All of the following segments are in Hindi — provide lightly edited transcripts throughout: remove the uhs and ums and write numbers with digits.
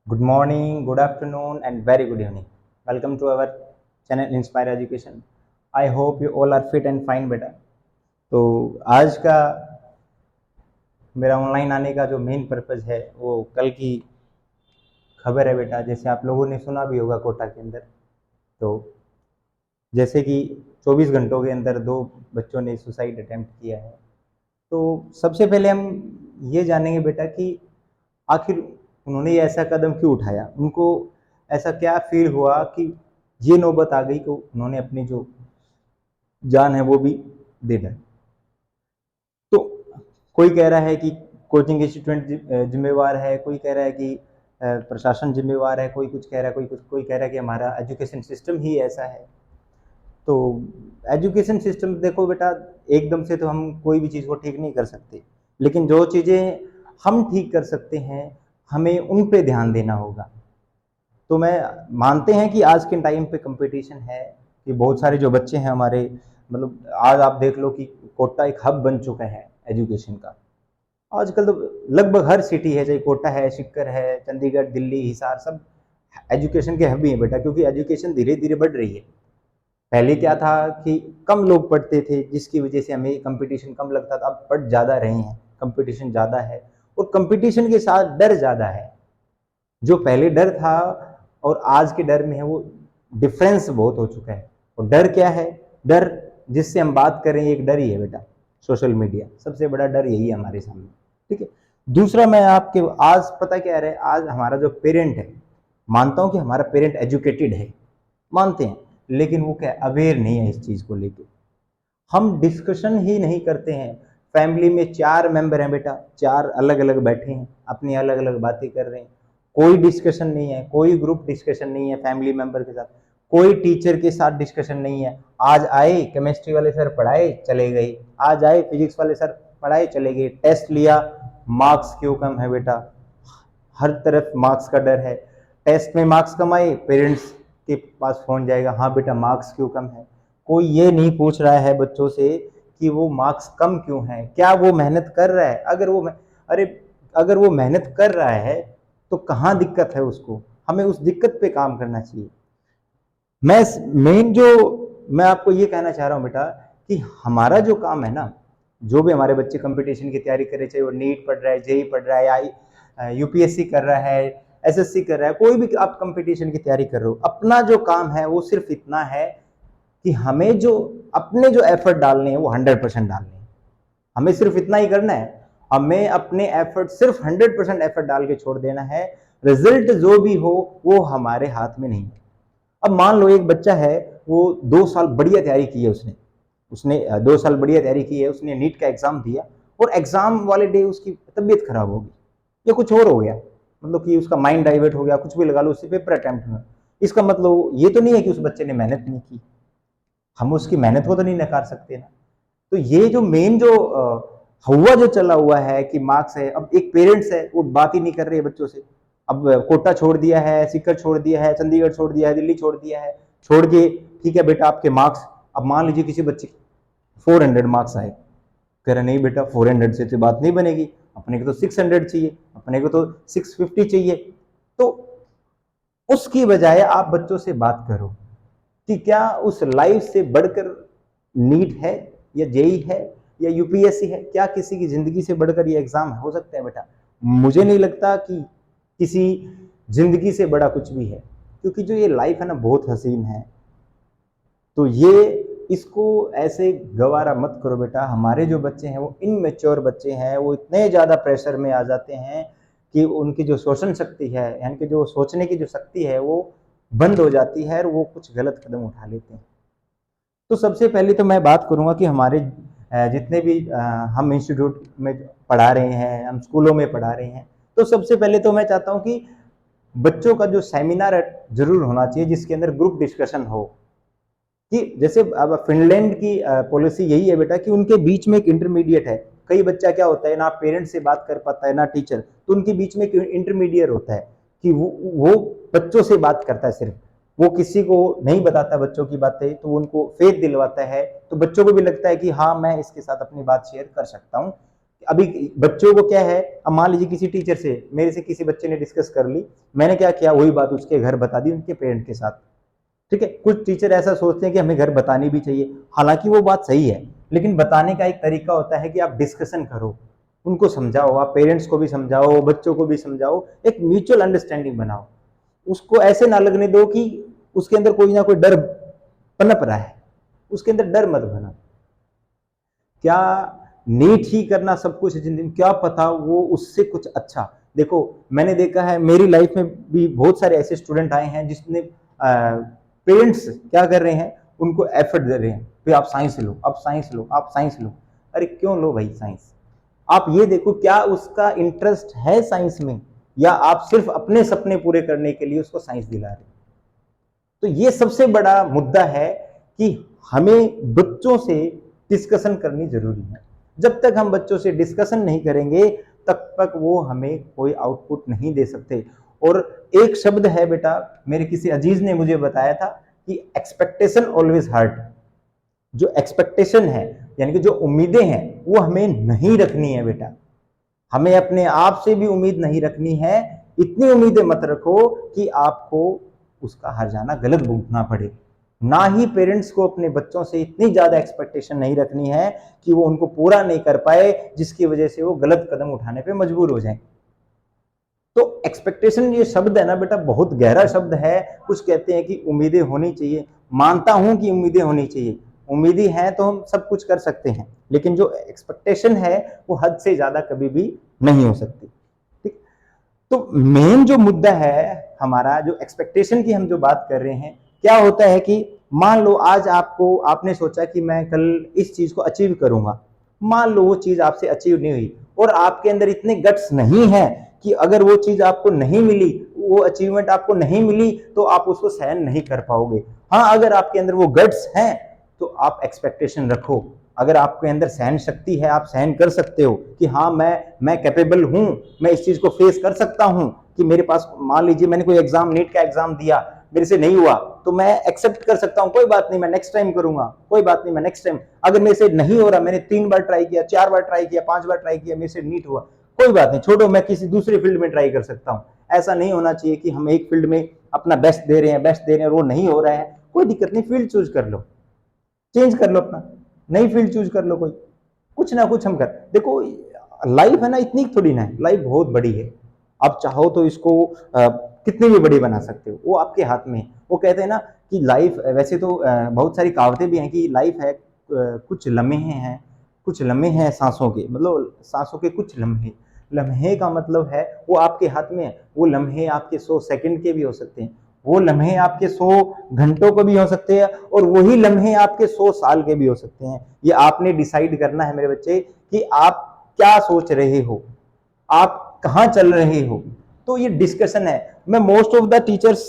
Good morning, good afternoon, and very good evening. Welcome to our channel Inspire Education. I hope you all are fit and fine बेटा। तो आज का मेरा ऑनलाइन आने का जो मेन पर्पज़ है वो कल की खबर है बेटा। जैसे आप लोगों ने सुना भी होगा कोटा के अंदर, तो जैसे कि 24 घंटों के अंदर 2 बच्चों ने सुसाइड अटेम्प्ट किया है। तो सबसे पहले हम ये जानेंगे बेटा कि आखिर उन्होंने ये ऐसा कदम क्यों उठाया, उनको ऐसा क्या फील हुआ कि ये नौबत आ गई कि उन्होंने अपनी जो जान है वो भी दे डाली। तो कोई कह रहा है कि कोचिंग इंस्टीट्यूट जिम्मेवार है, कोई कह रहा है कि प्रशासन जिम्मेवार है, कोई कुछ कह रहा है, कोई कह रहा है कि हमारा एजुकेशन सिस्टम ही ऐसा है। तो एजुकेशन सिस्टम देखो बेटा, एकदम से तो हम कोई भी चीज़ को ठीक नहीं कर सकते, लेकिन जो चीज़ें हम ठीक कर सकते हैं हमें उन पे ध्यान देना होगा। तो मैं मानते हैं कि आज के टाइम पे कंपटीशन है कि बहुत सारे जो बच्चे हैं हमारे, मतलब आज आप देख लो कि कोटा एक हब बन चुका है एजुकेशन का। आजकल तो लगभग हर सिटी है, चाहे कोटा है, सिक्कर है, चंडीगढ़, दिल्ली, हिसार, सब एजुकेशन के हब ही हैं बेटा, क्योंकि एजुकेशन धीरे धीरे बढ़ रही है। पहले क्या था कि कम लोग पढ़ते थे, जिसकी वजह से हमें कंपटीशन कम लगता था। अब पढ़ ज़्यादा रहे हैं, कंपटीशन ज़्यादा है, और कंपटीशन के साथ डर ज़्यादा है। जो पहले डर था और आज के डर में है वो डिफरेंस बहुत हो चुका है। और डर क्या है? डर जिससे हम बात करें एक डर ही है बेटा, सोशल मीडिया। सबसे बड़ा डर यही है हमारे सामने, ठीक है। दूसरा, मैं आपके आज पता क्या है, आज हमारा जो पेरेंट है, मानता हूं कि हमारा पेरेंट एजुकेटेड है, मानते हैं, लेकिन वो क्या अवेयर नहीं है इस चीज को लेके। हम डिस्कशन ही नहीं करते हैं। फैमिली में 4 मेंबर हैं बेटा, 4 अलग अलग बैठे हैं, अपनी अलग अलग बातें कर रहे हैं, कोई डिस्कशन नहीं है, कोई ग्रुप डिस्कशन नहीं है फैमिली मेंबर के साथ, कोई टीचर के साथ डिस्कशन नहीं है। आज आए केमिस्ट्री वाले सर, पढ़ाए चले गए, आज आए फिजिक्स वाले सर, पढ़ाए चले गए, टेस्ट लिया, मार्क्स क्यों कम है बेटा, हर तरफ मार्क्स का डर है। टेस्ट में मार्क्स कम आए, पेरेंट्स के पास फोन जाएगा, हाँ बेटा मार्क्स क्यों कम है। कोई ये नहीं पूछ रहा है बच्चों से कि वो मार्क्स कम क्यों है, क्या वो मेहनत कर रहा है। अरे अगर वो मेहनत कर रहा है तो कहाँ दिक्कत है उसको, हमें उस दिक्कत पे काम करना चाहिए। मैं मेन जो मैं आपको ये कहना चाह रहा हूँ बेटा कि हमारा जो काम है ना, जो भी हमारे बच्चे कंपटीशन की तैयारी करे, चाहे वो नीट पढ़ रहा है, जेई पढ़ रहा है, यूपीएससी कर रहा है, एसएससी कर रहा है, कोई भी आप कंपटीशन की तैयारी कर रहे हो, अपना जो काम है वो सिर्फ इतना है कि हमें जो अपने जो एफर्ट डालने हैं वो 100% डालने हैं। हमें सिर्फ इतना ही करना है, हमें अपने एफर्ट सिर्फ 100% एफर्ट डाल के छोड़ देना है। रिजल्ट जो भी हो वो हमारे हाथ में नहीं है। अब मान लो एक बच्चा है, वो 2 साल बढ़िया तैयारी की है, उसने उसने 2 साल बढ़िया तैयारी की है, उसने नीट का एग्जाम दिया, और एग्जाम वाले डे उसकी तबीयत खराब होगी या कुछ और हो गया, मतलब कि उसका माइंड डाइवर्ट हो गया, कुछ भी लगा लो, उससे पेपर अटेम्प्ट में। इसका मतलब ये तो नहीं है कि उस बच्चे ने मेहनत नहीं की, हम उसकी मेहनत को तो नहीं नकार सकते ना। तो ये जो मेन जो हवा जो चला हुआ है कि मार्क्स है, अब एक पेरेंट्स है वो बात ही नहीं कर रहे बच्चों से। अब कोटा छोड़ दिया है, सीकर छोड़ दिया है, चंडीगढ़ छोड़ दिया है, दिल्ली छोड़ दिया है, छोड़ के ठीक है बेटा आपके मार्क्स, अब मान लीजिए किसी बच्चे 400 मार्क्स आए, कह रहे नहीं बेटा 400 से तो बात नहीं बनेगी, अपने को तो 600 चाहिए, अपने को तो 650 चाहिए। तो उसकी बजाय आप बच्चों से बात करो कि क्या उस लाइफ से बढ़कर नीट है, या जेई है, या यूपीएससी है, क्या किसी की जिंदगी से बढ़कर ये एग्जाम हो सकता है बेटा? मुझे नहीं लगता कि किसी जिंदगी से बड़ा कुछ भी है, क्योंकि जो ये लाइफ है ना बहुत हसीन है। तो ये इसको ऐसे गवारा मत करो बेटा। हमारे जो बच्चे हैं वो इनमेच्योर बच्चे हैं, वो इतने ज़्यादा प्रेशर में आ जाते हैं कि उनकी जो शोषण शक्ति है, यानी कि जो सोचने की जो शक्ति है वो बंद हो जाती है, और वो कुछ गलत कदम उठा लेते हैं। तो सबसे पहले तो मैं बात करूंगा कि हमारे जितने भी हम इंस्टीट्यूट में पढ़ा रहे हैं, हम स्कूलों में पढ़ा रहे हैं, तो सबसे पहले तो मैं चाहता हूं कि बच्चों का जो सेमिनार जरूर होना चाहिए, जिसके अंदर ग्रुप डिस्कशन हो। कि जैसे अब फिनलैंड की पॉलिसी यही है बेटा कि उनके बीच में एक इंटरमीडिएट है। कई बच्चा क्या होता है ना पेरेंट्स से बात कर पाता है ना टीचर, तो उनके बीच में एक इंटरमीडिएट होता है कि वो बच्चों से बात करता है सिर्फ, वो किसी को नहीं बताता बच्चों की बातें, तो उनको फेथ दिलवाता है, तो बच्चों को भी लगता है कि हाँ मैं इसके साथ अपनी बात शेयर कर सकता हूँ। अभी बच्चों को क्या है, अब मान लीजिए किसी टीचर से, मेरे से किसी बच्चे ने डिस्कस कर ली, मैंने क्या किया, वही बात उसके घर बता दी उनके पेरेंट के साथ। ठीक है, कुछ टीचर ऐसा सोचते हैं कि हमें घर बतानी भी चाहिए, हालांकि वो बात सही है, लेकिन बताने का एक तरीका होता है कि आप डिस्कशन करो, उनको समझाओ, आप पेरेंट्स को भी समझाओ, बच्चों को भी समझाओ, एक म्यूचुअल अंडरस्टैंडिंग बनाओ। उसको ऐसे ना लगने दो कि उसके अंदर कोई ना कोई डर पनप रहा है, उसके अंदर डर मत बना। क्या नीट ही करना सब कुछ जिंदगी में, क्या पता वो उससे कुछ अच्छा। देखो मैंने देखा है मेरी लाइफ में भी बहुत सारे ऐसे स्टूडेंट आए हैं जिसने पेरेंट्स क्या कर रहे हैं, उनको एफर्ट दे रहे हैं, भाई आप साइंस लो, आप साइंस लो, आप साइंस लो। अरे क्यों लो भाई साइंस? आप ये देखो क्या उसका इंटरेस्ट है साइंस में, या आप सिर्फ अपने सपने पूरे करने के लिए उसको साइंस दिला रहे? तो ये सबसे बड़ा मुद्दा है कि हमें बच्चों से डिस्कशन करनी जरूरी है। जब तक हम बच्चों से डिस्कशन नहीं करेंगे तब तक वो हमें कोई आउटपुट नहीं दे सकते। और एक शब्द है बेटा, मेरे किसी अजीज ने मुझे बताया था कि एक्सपेक्टेशन ऑलवेज हर्ट। जो एक्सपेक्टेशन है यानी कि जो उम्मीदें हैं वो हमें नहीं रखनी है बेटा, हमें अपने आप से भी उम्मीद नहीं रखनी है। इतनी उम्मीदें मत रखो कि आपको उसका हर्जाना गलत भुगतना पड़े। ना ही पेरेंट्स को अपने बच्चों से इतनी ज्यादा एक्सपेक्टेशन नहीं रखनी है कि वो उनको पूरा नहीं कर पाए, जिसकी वजह से वो गलत कदम उठाने पे मजबूर हो जाए। तो एक्सपेक्टेशन ये शब्द है ना बेटा, बहुत गहरा शब्द है। कुछ कहते हैं कि उम्मीदें होनी चाहिए, मानता हूं कि उम्मीदें होनी चाहिए, उम्मीदें हैं तो हम सब कुछ कर सकते हैं, लेकिन जो एक्सपेक्टेशन है वो हद से ज्यादा कभी भी नहीं हो सकती। ठीक, तो मेन जो मुद्दा है हमारा, जो एक्सपेक्टेशन की हम जो बात कर रहे हैं, क्या होता है कि मान लो आज आपने सोचा कि मैं कल इस चीज को अचीव करूंगा, मान लो वो चीज आपसे अचीव नहीं हुई, और आपके अंदर इतने गट्स नहीं है कि अगर वो चीज आपको नहीं मिली, वो अचीवमेंट आपको नहीं मिली, तो आप उसको सहन नहीं कर पाओगे। हाँ, अगर आपके अंदर वो गट्स हैं तो आप एक्सपेक्टेशन रखो। अगर आपके अंदर सहन शक्ति है, आप सहन कर सकते हो कि हाँ मैं कैपेबल हूं, मैं इस चीज को फेस कर सकता हूं। कि मेरे पास मान लीजिए मैंने कोई एग्जाम, नीट का एग्जाम दिया, मेरे से नहीं हुआ, तो मैं एक्सेप्ट कर सकता हूं, कोई बात नहीं मैं नेक्स्ट टाइम करूंगा, कोई बात नहीं मैं नेक्स्ट टाइम। अगर मेरे से नहीं हो रहा, मैंने 3 बार ट्राई किया, 4 बार ट्राई किया, 5 बार ट्राई किया, मेरे से नीट हुआ, कोई बात नहीं, छोड़ो, मैं किसी दूसरे फील्ड में ट्राई कर सकता हूं। ऐसा नहीं होना चाहिए कि हम एक फील्ड में अपना बेस्ट दे रहे हैं और वो नहीं हो रहा है, कोई दिक्कत नहीं, फील्ड चूज कर लो, चेंज कर लो, अपना नई फील्ड चूज कर लो, कोई कुछ ना कुछ हम कर। देखो लाइफ है ना, इतनी थोड़ी ना है, लाइफ बहुत बड़ी है। आप चाहो तो इसको कितनी भी बड़ी बना सकते हो, वो आपके हाथ में है। वो कहते हैं ना कि लाइफ, वैसे तो बहुत सारी कहावतें भी हैं कि लाइफ है कुछ लम्हे हैं, कुछ लम्हे हैं सांसों के, मतलब सांसों के कुछ लम्हे। लम्हे का मतलब है वो आपके हाथ में है। वो लम्हे आपके 100 सेकंड के भी हो सकते हैं, वो लम्हे आपके 100 घंटों को भी हो सकते हैं, और वही लम्हे आपके 100 साल के भी हो सकते हैं। ये आपने डिसाइड करना है मेरे बच्चे कि आप क्या सोच रहे हो, आप कहाँ चल रहे हो। तो ये डिस्कशन है। मैं मोस्ट ऑफ द टीचर्स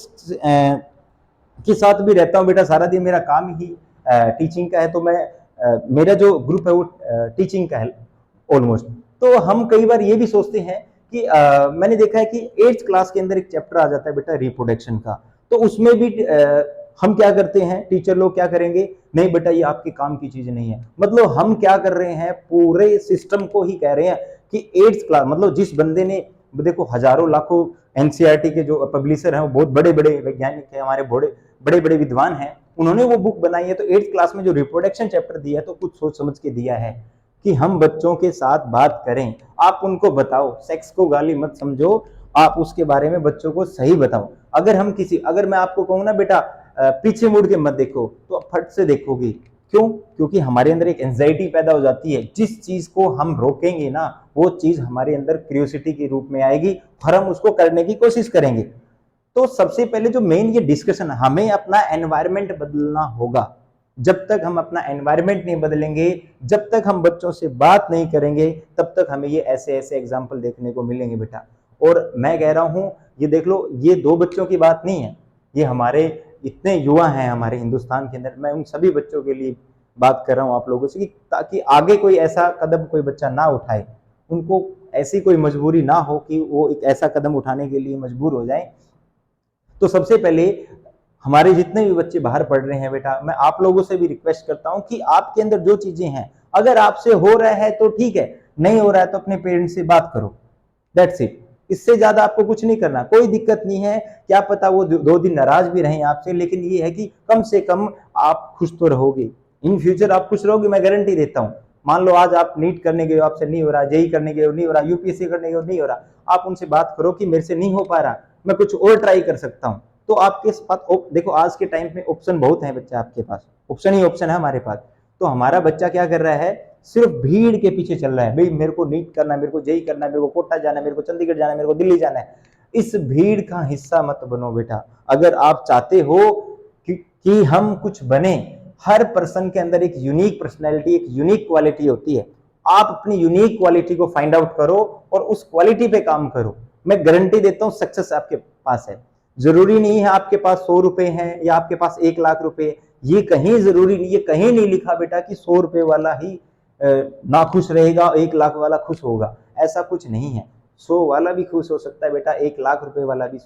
के साथ भी रहता हूँ बेटा, सारा दिन मेरा काम ही टीचिंग का है, तो मेरा जो ग्रुप है वो टीचिंग का है ऑलमोस्ट। तो हम कई बार ये भी सोचते हैं कि मैंने देखा है कि 8th क्लास के अंदर एक चैप्टर आ जाता है बेटा रिप्रोडक्शन का, तो उसमें भी हम क्या करते हैं, टीचर लोग क्या करेंगे, नहीं बेटा ये आपके काम की चीज नहीं है। मतलब हम क्या कर रहे हैं, पूरे सिस्टम को ही कह रहे हैं कि 8th क्लास, मतलब जिस बंदे ने, देखो हजारों लाखों एनसीईआरटी के जो पब्लिशर हैं वो बहुत बड़े बड़े वैज्ञानिक हैं, हमारे बड़े बड़े विद्वान हैं, उन्होंने वो बुक बनाई है। तो 8th क्लास में जो रिप्रोडक्शन चैप्टर दिया है तो कुछ सोच समझ के दिया है कि हम बच्चों के साथ बात करें, आप उनको बताओ, सेक्स को गाली मत समझो, आप उसके बारे में बच्चों को सही बताओ। अगर मैं आपको कहूँ ना बेटा पीछे मुड़ के मत देखो, तो आप फट से देखोगे। क्यों? क्योंकि हमारे अंदर एक एंजाइटी पैदा हो जाती है। जिस चीज को हम रोकेंगे ना, वो चीज हमारे अंदर क्यूरियोसिटी के रूप में आएगी और हम उसको करने की कोशिश करेंगे। तो सबसे पहले जो मेन ये डिस्कशन, हमें अपना एनवायरमेंट बदलना होगा। जब तक हम अपना एनवायरमेंट नहीं बदलेंगे, जब तक हम बच्चों से बात नहीं करेंगे, तब तक हमें ये ऐसे ऐसे एग्जाम्पल देखने को मिलेंगे बेटा। और मैं कह रहा हूं, ये देख लो, ये 2 बच्चों की बात नहीं है, ये हमारे इतने युवा हैं हमारे हिंदुस्तान के अंदर। मैं उन सभी बच्चों के लिए बात कर रहा हूं आप लोगों से, कि ताकि आगे कोई ऐसा कदम कोई बच्चा ना उठाए, उनको ऐसी कोई मजबूरी ना हो कि वो एक ऐसा कदम उठाने के लिए मजबूर हो जाए। तो सबसे पहले हमारे जितने भी बच्चे बाहर पढ़ रहे हैं बेटा, मैं आप लोगों से भी रिक्वेस्ट करता हूं कि आपके अंदर जो चीजें हैं, अगर आपसे हो रहा है तो ठीक है, नहीं हो रहा है तो अपने पेरेंट्स से बात करो, दैट्स इट। इससे ज्यादा आपको कुछ नहीं करना, कोई दिक्कत नहीं है। क्या पता वो 2 दिन नाराज भी रहें आपसे, लेकिन ये है कि कम से कम आप खुश तो रहोगे, इन फ्यूचर आप खुश रहोगे, मैं गारंटी देता हूँ। मान लो आज आप नीट करने गए हो, आपसे नहीं हो रहा, जेई करने गए हो नहीं हो रहा, यूपीएससी करने गए हो नहीं हो रहा, आप उनसे बात करो कि मेरे से नहीं हो पा रहा, मैं कुछ और ट्राई कर सकता हूँ। तो आपके पास देखो आज के टाइम में ऑप्शन बहुत है बच्चा, आपके पास ऑप्शन ही ऑप्शन है हमारे पास। तो हमारा बच्चा क्या कर रहा है, सिर्फ भीड़ के पीछे चल रहा है, भाई मेरे को नीट करना है, मेरे को जेई करना है, मेरे को कोटा जाना है, मेरे को चंडीगढ़ जाना है, मेरे को दिल्ली जाना है। इस भीड़ का हिस्सा मत बनो बेटा। अगर आप चाहते हो कि हम कुछ बने, हर पर्सन के अंदर एक यूनिक पर्सनैलिटी, एक यूनिक क्वालिटी होती है। आप अपनी यूनिक क्वालिटी को फाइंड आउट करो और उस क्वालिटी पे काम करो। मैं गारंटी देता हूं सक्सेस आपके पास है। जरूरी नहीं है आपके पास 100 रुपए हैं या आपके पास 1 लाख रुपए, ये कहीं जरूरी नहीं, ये कहीं नहीं लिखा बेटा कि 100 रुपए वाला ही नाखुश रहेगा, 1 लाख वाला खुश होगा, ऐसा कुछ नहीं है। 100 वाला भी खुश हो सकता है बेटा, 1 लाख रुपए वाला भी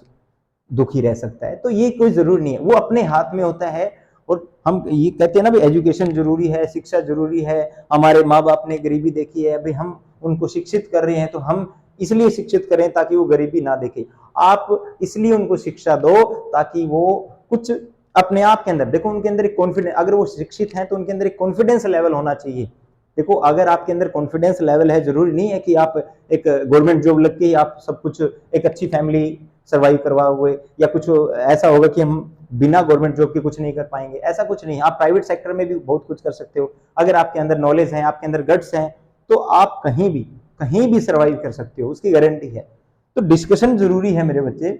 दुखी रह सकता है। तो ये कोई जरूरी नहीं है, वो अपने हाथ में होता है। और हम ये कहते हैं ना भी एजुकेशन जरूरी है, शिक्षा जरूरी है। हमारे माँ बाप ने गरीबी देखी है, अभी हम उनको शिक्षित कर रहे हैं, तो हम इसलिए शिक्षित करें ताकि वो गरीबी ना देखे। आप इसलिए उनको शिक्षा दो ताकि वो कुछ अपने आप के अंदर देखो, उनके अंदर एक कॉन्फिडेंस, अगर वो शिक्षित हैं तो उनके अंदर एक कॉन्फिडेंस लेवल होना चाहिए। देखो अगर आपके अंदर कॉन्फिडेंस लेवल है, जरूरी नहीं है कि आप एक गवर्नमेंट जॉब लग के आप सब कुछ एक अच्छी फैमिली सर्वाइव करवाओगे, या कुछ ऐसा होगा कि हम बिना गवर्नमेंट जॉब के कुछ नहीं कर पाएंगे, ऐसा कुछ नहीं। आप प्राइवेट सेक्टर में भी बहुत कुछ कर सकते हो। अगर आपके अंदर नॉलेज है, आपके अंदर गट्स है, तो आप कहीं भी सर्वाइव कर सकते हो, उसकी गारंटी है। तो डिस्कशन जरूरी है मेरे बच्चे।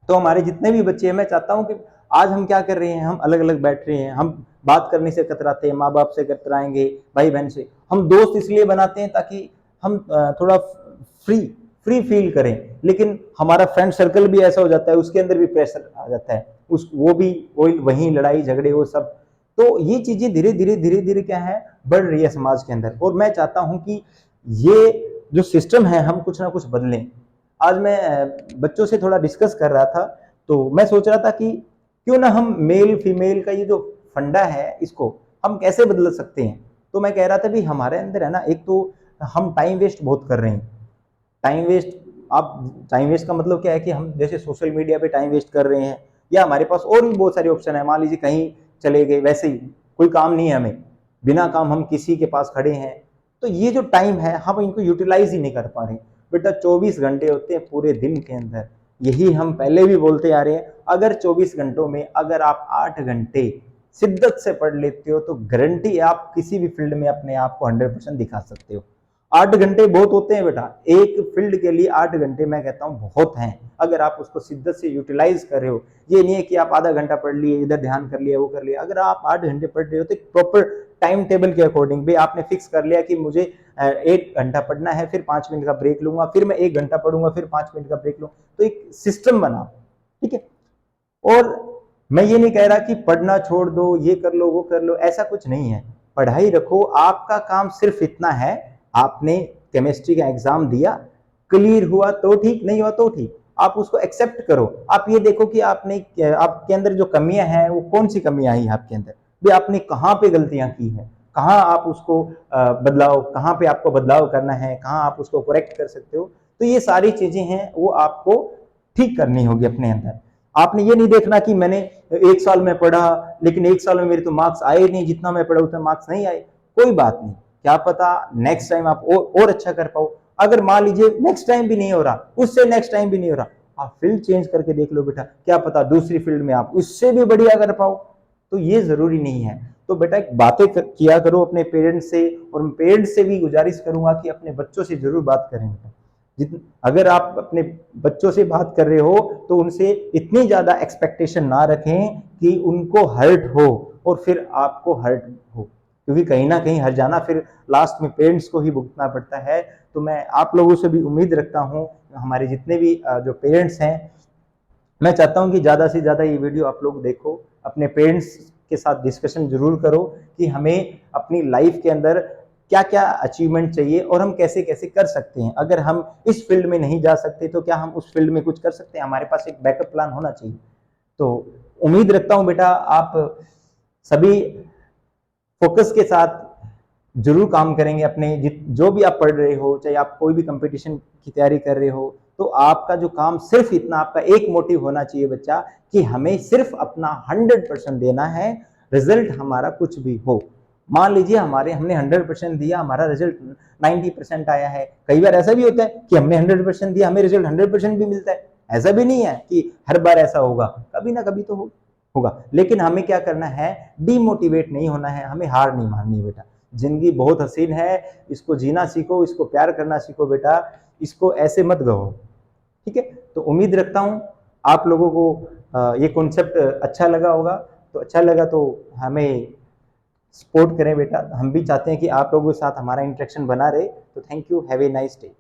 तो हमारे जितने भी बच्चे हैं, मैं चाहता हूं कि आज हम क्या कर रहे हैं, हम अलग अलग बैठ रहे हैं, हम बात करने से कतराते हैं, माँ बाप से कतराएंगे, भाई बहन से। हम दोस्त इसलिए बनाते हैं ताकि हम थोड़ा फ्री फील करें, लेकिन हमारा फ्रेंड सर्कल भी ऐसा हो जाता है, उसके अंदर भी प्रेशर आ जाता है, वो भी वही लड़ाई झगड़े वो सब। तो ये चीजें धीरे धीरे क्या है, बढ़ रही है समाज के अंदर। और मैं चाहता हूं कि ये जो सिस्टम है, हम कुछ ना कुछ बदलें। आज मैं बच्चों से थोड़ा डिस्कस कर रहा था, तो मैं सोच रहा था कि क्यों ना हम मेल फीमेल का ये जो फंडा है, इसको हम कैसे बदल सकते हैं। तो मैं कह रहा था भी हमारे अंदर है ना, एक तो हम टाइम वेस्ट बहुत कर रहे हैं। टाइम वेस्ट, आप टाइम वेस्ट का मतलब क्या है कि हम जैसे सोशल मीडिया पे टाइम वेस्ट कर रहे हैं, या हमारे पास और भी बहुत सारे ऑप्शन है। मान लीजिए कहीं चले गए, वैसे ही कोई काम नहीं है हमें, बिना काम हम किसी के पास खड़े हैं, तो ये जो टाइम है हम इनको यूटिलाइज ही नहीं कर पा रहे। बेटा 24 घंटे होते हैं पूरे दिन के अंदर, यही हम पहले भी बोलते आ रहे हैं। अगर 24 घंटों में अगर आप 8 घंटे शिद्दत से पढ़ लेते हो, तो गारंटी आप किसी भी फील्ड में अपने आप को 100% दिखा सकते हो। 8 घंटे बहुत होते हैं बेटा, एक फील्ड के लिए 8 घंटे मैं कहता हूं बहुत हैं, अगर आप उसको शिद्दत से यूटिलाइज कर रहे हो। ये नहीं है कि आप आधा घंटा पढ़ लिए, इधर ध्यान कर लिया, वो कर लिया। अगर आप 8 घंटे पढ़ रहे हो तो प्रॉपर टाइम टेबल के अकॉर्डिंग भी आपने फिक्स कर लिया कि मुझे 1 घंटा पढ़ना है, फिर 5 मिनट का ब्रेक लूंगा, फिर मैं 1 घंटा पढ़ूंगा, फिर 5 मिनट का ब्रेक लूंगा। तो एक सिस्टम बनाओ, ठीक है। और मैं ये नहीं कह रहा कि पढ़ना छोड़ दो, ये कर लो, वो कर लो, ऐसा कुछ नहीं है। पढ़ाई रखो, आपका काम सिर्फ इतना है, आपने केमिस्ट्री का एग्जाम दिया, क्लियर हुआ तो ठीक, नहीं हुआ तो ठीक, आप उसको एक्सेप्ट करो। आप ये देखो कि आपके अंदर जो कमियां हैं वो कौन सी कमियां आई आपके अंदर, भी आपने कहाँ पे गलतियां की हैं, कहाँ आप उसको कहाँ पे आपको बदलाव करना है, कहाँ आप उसको करेक्ट कर सकते हो। तो ये सारी चीजें हैं, वो आपको ठीक करनी होगी अपने अंदर। आपने ये नहीं देखना कि मैंने 1 साल में पढ़ा, लेकिन 1 साल में मेरे तो मार्क्स आए नहीं, जितना मैं पढ़ा उतना मार्क्स नहीं आए। कोई बात नहीं, क्या पता नेक्स्ट टाइम आप और अच्छा कर पाओ। अगर मान लीजिए नेक्स्ट टाइम भी नहीं हो रहा, उससे नेक्स्ट टाइम भी नहीं हो रहा, आप फील्ड चेंज करके देख लो बेटा, क्या पता दूसरी फील्ड में आप उससे भी बढ़िया कर पाओ। तो ये जरूरी नहीं है। तो बेटा बातें किया करो अपने पेरेंट्स से, और मैं पेरेंट्स से भी गुजारिश करूंगा कि अपने बच्चों से जरूर बात करें बेटा। अगर आप अपने बच्चों से बात कर रहे हो तो उनसे इतनी ज्यादा एक्सपेक्टेशन ना रखें कि उनको हर्ट हो और फिर आपको हर्ट हो, क्योंकि कहीं ना कहीं हर जाना फिर लास्ट में पेरेंट्स को ही भुगतना पड़ता है। तो मैं आप लोगों से भी उम्मीद रखता हूं, हमारे जितने भी जो पेरेंट्स हैं, मैं चाहता हूं कि ज्यादा से ज्यादा ये वीडियो आप लोग देखो, अपने पेरेंट्स के साथ डिस्कशन जरूर करो कि हमें अपनी लाइफ के अंदर क्या क्या अचीवमेंट चाहिए और हम कैसे कैसे कर सकते हैं। अगर हम इस फील्ड में नहीं जा सकते तो क्या हम उस फील्ड में कुछ कर सकते हैं, हमारे पास एक बैकअप प्लान होना चाहिए। तो उम्मीद रखता हूं बेटा आप सभी फोकस के साथ जरूर काम करेंगे अपने जो भी आप पढ़ रहे हो, चाहे आप कोई भी कंपटीशन की तैयारी कर रहे हो, तो आपका जो काम सिर्फ इतना, आपका एक मोटिव होना चाहिए बच्चा कि हमें सिर्फ अपना 100% देना है, रिजल्ट हमारा कुछ भी हो। मान लीजिए हमने 100% दिया, हमारा रिजल्ट 90% आया है। कई बार ऐसा भी होता है कि हमने 100% दिया, हमें रिजल्ट 100% भी मिलता है। ऐसा भी नहीं है कि हर बार ऐसा होगा, कभी ना कभी तो होगा। लेकिन हमें क्या करना है, डिमोटिवेट नहीं होना है, हमें हार नहीं माननी बेटा। जिंदगी बहुत हसीन है, इसको जीना सीखो, इसको प्यार करना सीखो बेटा, इसको ऐसे मत गहो। ठीक है, तो उम्मीद रखता हूं आप लोगों को ये कॉन्सेप्ट अच्छा लगा होगा। तो अच्छा लगा तो हमें सपोर्ट करें बेटा, हम भी चाहते हैं कि आप लोगों के साथ हमारा इंटरेक्शन बना रहे। तो thank you, have a nice day.